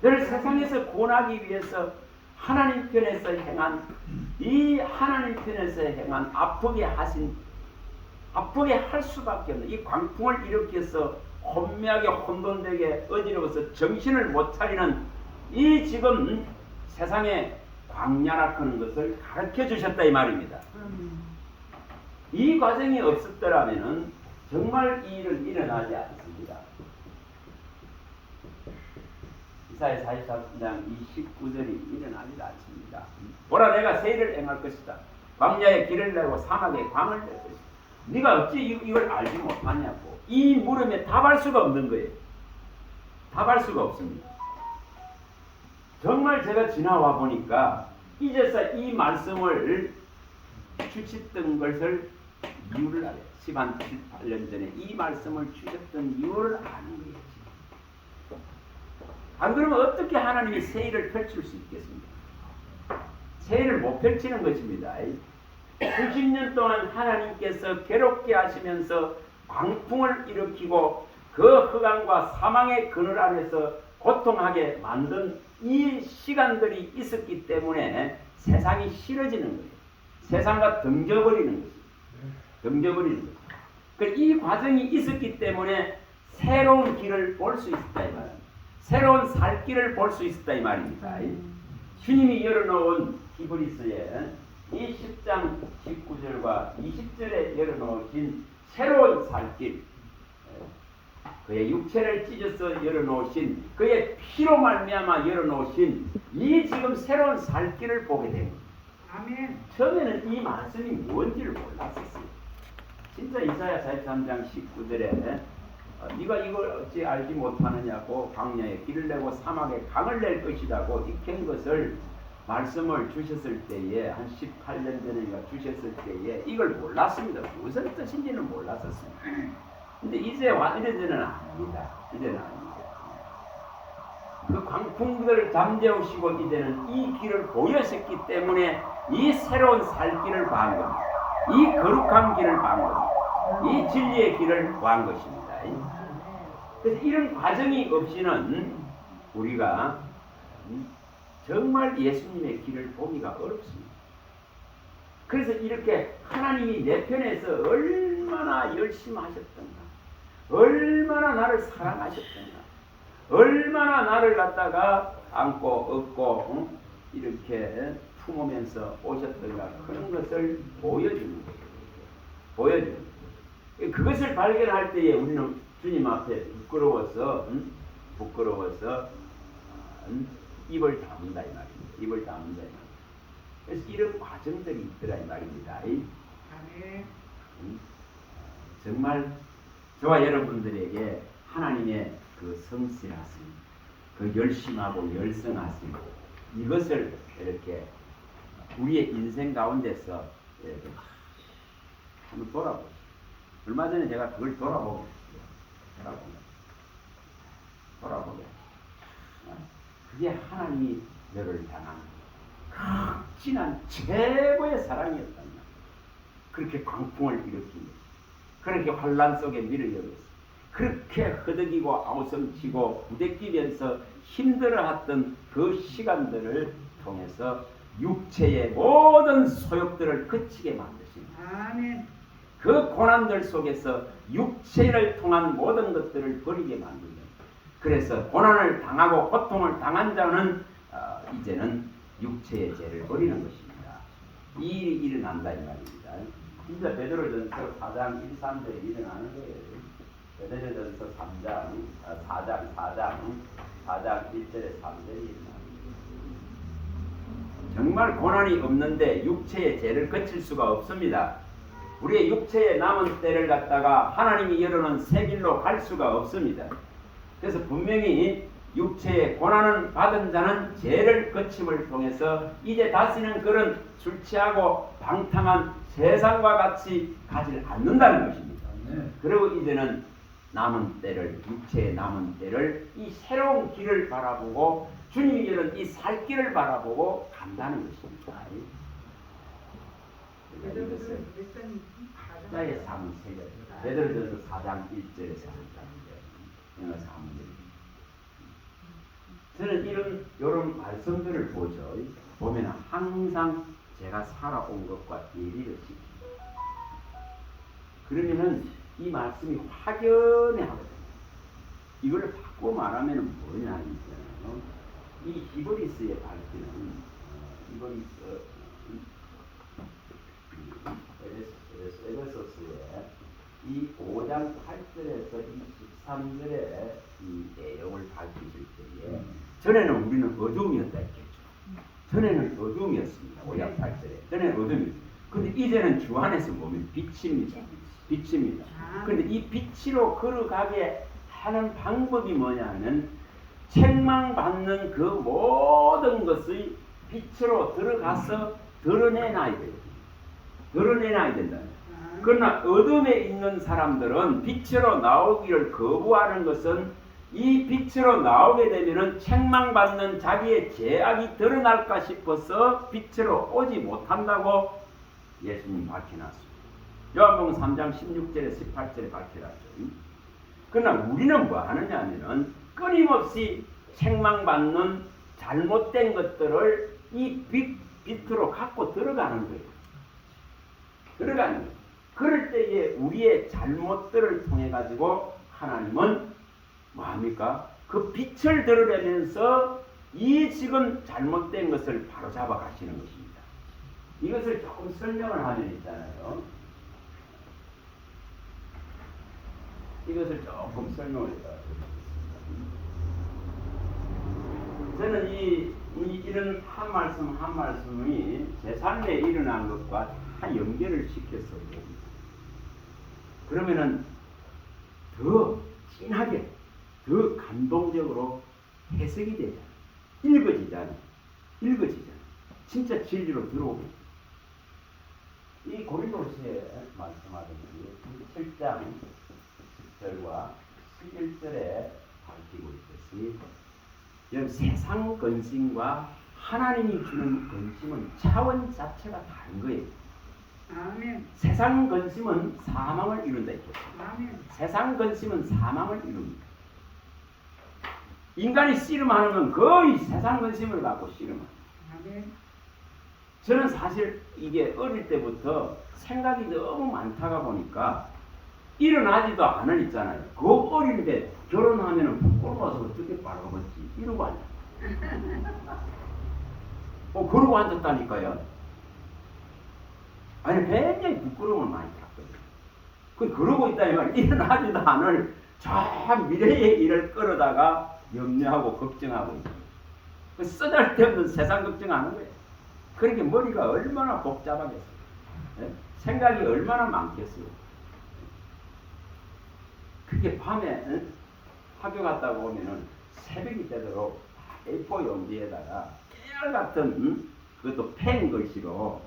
너를 세상에서 구원하기 위해서 하나님 편에서 행한 이 하나님 편에서 행한 아프게 할 수밖에 없는 이 광풍을 일으켜서 혼미하게 혼돈되게 어지러워서 정신을 못 차리는 이 지금 세상에 광야라는 것을 가르쳐 주셨다 이 말입니다. 이 과정이 없었더라면은 정말 이 일은 일어나지 않습니다. 이사야 43장 29절이 일어나지 않습니다. 보라 내가 새 일을 행할 것이다. 광야에 길을 내고 사막에 광을 낼 것이다. 네가 어찌 이걸 알지 못하냐고. 이 물음에 답할 수가 없는 거예요. 답할 수가 없습니다. 정말 제가 지나와 보니까 이제서 이 말씀을 주셨던 것을 이유를 알아요. 10한 8년 전에 이 말씀을 주셨던 이유를 아는 거예요. 안 그러면 어떻게 하나님이 새 일을 펼칠 수 있겠습니까? 새 일을 못 펼치는 것입니다. 수십 년 동안 하나님께서 괴롭게 하시면서 광풍을 일으키고 그 흑암과 사망의 그늘 안에서 고통하게 만든 이 시간들이 있었기 때문에 세상이 싫어지는 거예요. 세상과 등져버리는 것이죠. 등져버리는 거죠. 이 과정이 있었기 때문에 새로운 길을 볼 수 있었다 이 말입니다. 새로운 살 길을 볼 수 있었다 이 말입니다. 주님이 열어놓은 히브리서에 이 10장 19절과 20절에 열어놓으신 새로운 살 길, 그의 육체를 찢어서 열어놓으신 그의 피로 말미암아 열어놓으신 이 지금 새로운 살 길을 보게 됩니다. 아멘. 처음에는 이 말씀이 뭔지를 몰랐었어요. 진짜 이사야 43장 19절에 네가 이걸 어찌 알지 못하느냐고 광야에 길을 내고 사막에 강을 낼 것이라고 익힌 것을 말씀을 주셨을 때에 한 18년 전인가 주셨을 때에 이걸 몰랐습니다. 무슨 뜻인지는 몰랐었습니다. 근데 이제는 아닙니다. 이제는 아닙니다. 그 광풍들을 잠재우시고 이제는 이 길을 보여셨기 때문에 이 새로운 살 길을 봐한 겁니다. 이 거룩한 길을 봐한 겁니다. 이 진리의 길을 봐한 것입니다. 그래서 이런 과정이 없이는 우리가 정말 예수님의 길을 보기가 어렵습니다. 그래서 이렇게 하나님이 내 편에서 얼마나 열심히 하셨던가, 얼마나 나를 사랑하셨던가, 얼마나 나를 갖다가 안고 업고 이렇게 품으면서 오셨던가 그런 것을 보여주는 거예요. 보여주는 거예요. 그것을 발견할 때에 우리는 주님 앞에 부끄러워서 입을 다문다 이 말입니다. 입을 다문다 이 말입니다. 그래서 이런 과정들이 있더라 이 말입니다. 아멘. 정말 저와 여러분들에게 하나님의 그 성실하심, 그 열심하고 열성하심, 이것을 이렇게 우리의 인생 가운데서 이렇게 한번 돌아보죠. 얼마 전에 제가 그걸 돌아보게. 그게 하나님이 너를 향한 극진한 최고의 사랑이었단 말이야. 그렇게 광풍을 일으킨 것, 그렇게 환란 속에 밀어넣었어. 그렇게 허덕이고 아우성치고 부대끼면서 힘들어했던 그 시간들을 통해서 육체의 모든 소욕들을 그치게 만드신 아멘. 그 고난들 속에서 육체를 통한 모든 것들을 버리게 만든다. 그래서 고난을 당하고 고통을 당한 자는 이제는 육체의 죄를 버리는 것입니다. 이 일이 일어난다 이 말입니다. 진짜 베드로전서 4장 1, 3절에 일어나는 거예요. 베드로전서 4장 1절에 3절이 일어납니다. 정말 고난이 없는데 육체의 죄를 거칠 수가 없습니다. 우리의 육체의 남은 때를 갖다가 하나님이 열어놓은 새 길로 갈 수가 없습니다. 그래서 분명히 육체의 고난을 받은 자는 죄를 거침을 통해서 이제 다시는 그런 술 취하고 방탕한 세상과 같이 가지 않는다는 것입니다. 그리고 이제는 남은 때를, 육체의 남은 때를 이 새로운 길을 바라보고 주님이 열은 이 살 길을 바라보고 간다는 것입니다. 이것을 각자의 삶을 새겨 베드로전서 4장 1절에서 하는 저는 이런 말씀들을 보죠. 보면 항상 제가 살아온 것과 예리를 시킵니다. 그러면은 이 말씀이 확연해 하거든요. 이걸 바꾸고 말하면 뭐냐 있잖아요. 이 히브리스의 밝히는 에베소스의 이 5장 8절에서 23절의 이 내용을 밝히실 때에 전에는 우리는 어둠이었다 했겠죠. 전에는 어둠이었습니다. 5장 8절에. 전에는 어둠이었습니다. 근데 이제는 주 안에서 보면 빛입니다. 빛입니다. 근데 이 빛으로 걸어가게 하는 방법이 뭐냐면 책망받는 그 모든 것의 빛으로 들어가서 드러내놔야 돼요. 드러내놔야 된다. 그러나 어둠에 있는 사람들은 빛으로 나오기를 거부하는 것은 이 빛으로 나오게 되면은 책망받는 자기의 죄악이 드러날까 싶어서 빛으로 오지 못한다고 예수님 밝혀놨습니다. 요한복음 3장 16절에 18절에 밝혀놨죠. 그러나 우리는 뭐 하느냐 하면은 끊임없이 책망받는 잘못된 것들을 이 빛으로 갖고 들어가는 거예요. 들어가는 거예요. 그럴 때에 우리의 잘못들을 통해 가지고 하나님은 뭐합니까? 그 빛을 드러내면서 이 지금 잘못된 것을 바로잡아 가시는 것입니다. 이것을 조금 설명을 하면 있잖아요. 이것을 조금 설명을 해요. 저는 이런 한 말씀이 제 삶에 일어난 것과 다 연결을 시켜서 봅니다. 그러면은 더 진하게, 더 감동적으로 해석이 되잖아요. 읽어지잖아요. 진짜 진리로 들어오고. 이 고린도서에 말씀하던 7장 10절과 11절에 밝히고 있듯이 여러분 세상 근심과 하나님이 주는 근심은 차원 자체가 다른 거예요. 아멘. 세상 근심은 사망을 이룬다 했죠. 아멘. 세상 근심은 사망을 이룹니다. 인간이 씨름하는 건 거의 세상 근심을 갖고 씨름합니다. 아멘. 저는 사실 이게 어릴 때부터 생각이 너무 많다가 보니까 일어나지도 않을 있잖아요. 그 어린데 결혼하면은 부끄러워서 어떻게 바라보지 이러고 앉아. 그러고 앉았다니까요. 아니 굉장히 부끄러움을 많이 탔거든요. 그러고 있다니 말이야. 일어나지도 않을 저 미래의 일을 끌어다가 염려하고 걱정하고 있어요. 쓰잘데없는 세상 걱정하는 거예요. 그렇게 머리가 얼마나 복잡하겠어요. 예? 생각이 얼마나 많겠어요. 그게 밤에 학교 갔다 오면은 새벽이 되도록 A4 용지에다가 깨알같은 그것도 펜 글씨로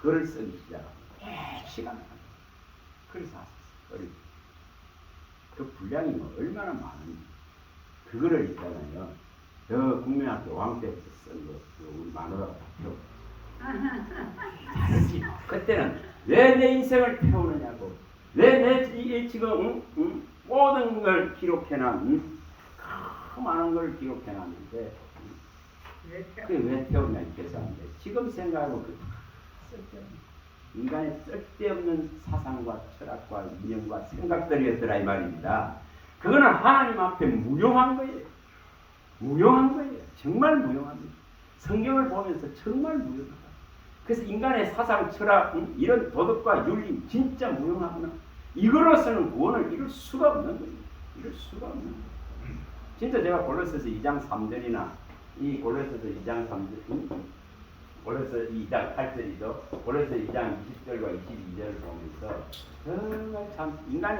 글을 쓰기 시작합니다. 시간을 그래서 하셨어요. 그 분량이 뭐 얼마나 많은지 그거를 있잖아요. 저 국민학교 왕 때부터 쓴 거 우리 마누라가 다 배웠고 다르지. 그때는 왜 내 인생을 태우느냐고 왜 내 지금 모든 걸 기록해놨 그 많은 걸 기록해놨는데 그게 왜 태우냐 계산인데 지금 생각하면 그 쓸데없는 인간의 쓸데없는 사상과 철학과 이념과 생각들이었더라 이 말입니다. 그거는 하나님 앞에 무용한 거예요. 무용한 거예요. 정말 무용합니다. 성경을 보면서 정말 무용하다. 그래서 인간의 사상, 철학, 이런 도덕과 윤리 진짜 무용하구나. 이거로서는 구원을 이룰 수가 없는 거예요. 이룰 수가 없는 거예요. 진짜 제가 골로새서 2장 3절이나 이 골로새서 2장 3절, 골로새 2장 8절이죠. 골로새 2장 20절과 22절을 보면서 정말 참 인간이